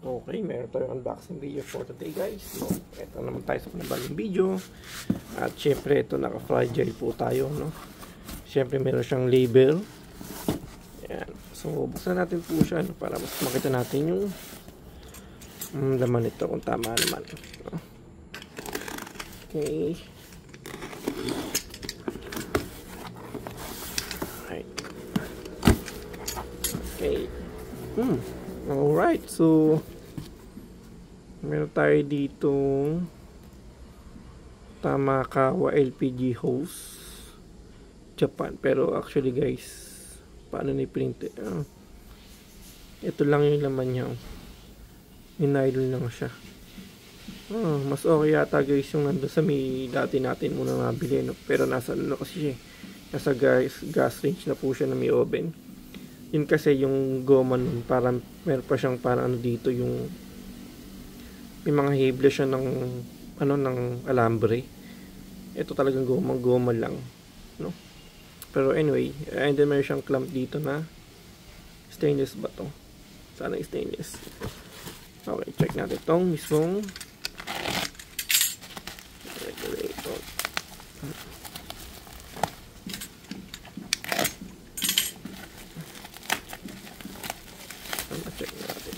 Okay, meron tayong unboxing video for today guys. No, ito naman tayo sa panibagong video. At syempre ito naka-fragile po tayo, no. Syempre meron siyang label. Ayan. So buksan natin po siya, no, para mas makita natin yung laman nito kung tama naman, no? Okay. Alright. Okay. Alright, so meron tayo dito Tamakawa LPG hose Japan, pero actually guys, paano ni-print ito lang yung laman niya, in-nylon lang siya. Mas okay yata guys yung nandun sa may dati natin muna nabili, no? Pero nasa ano kasi siya, nasa gas range na po siya na may oven. Yun kasi yung goma nun, parang meron pa siyang parang ano dito, yung may mga heble siya ng ano, ng alambre. Ito talagang goma lang, no? Pero anyway, and then meron siyang clamp dito na stainless ba to? Sana stainless. Okay, check natin itong mismong regulator. Check natin.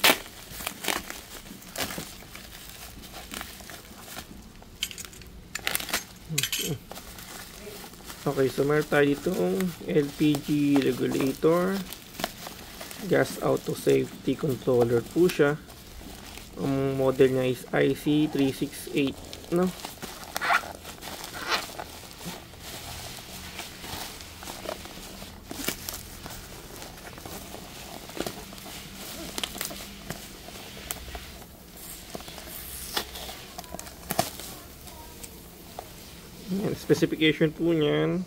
Okay, so meron tayo ditong LPG regulator, gas auto safety controller po siya. Ang model niya is IC368, no? Yan, specification po niyan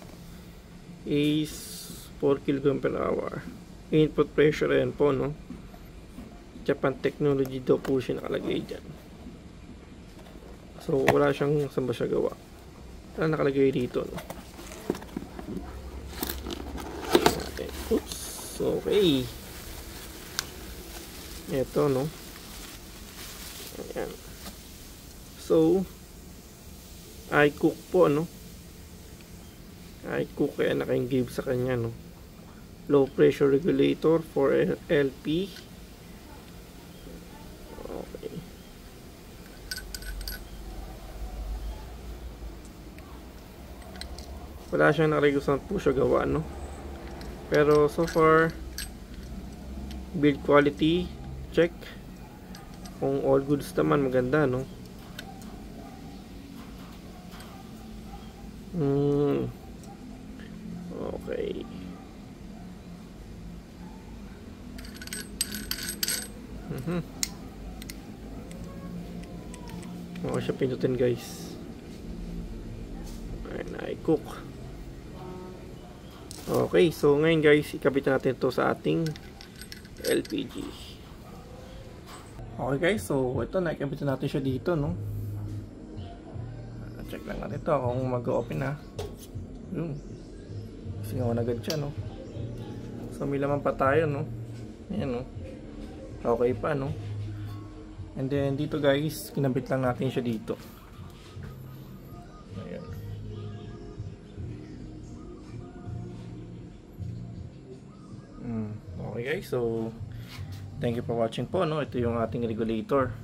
is 4 kg/h. Input pressure yan po, no? Japan technology daw po siya nakalagay dyan. So wala siyang saan ba siya gawa. Wala nakalagay dito, no? Okay. Oops. Okay. Ito, no? Ayan. So iCook po, no? iCook, kaya naka-engage sa kanya, no? Low pressure regulator for LP. Okay. Wala siyang nakalagay saan po siya gawa, no? Pero so far, build quality check. Kung all goods naman, maganda, no? Okay. Okay siya pindutin guys. Ayan, iCook. Okay, so ngayon guys, ikabit natin ito sa ating LPG. Okay guys, so ito, naikabit natin siya dito, no? Check lang natin ito kung mag-open na. Singawan agad siya, no? So may laman pa tayo, no? Ayan, no? Okay pa, no? And then dito guys, kinabit lang natin siya dito. Ayan. Okay guys, so thank you for watching po, no? Ito yung ating regulator.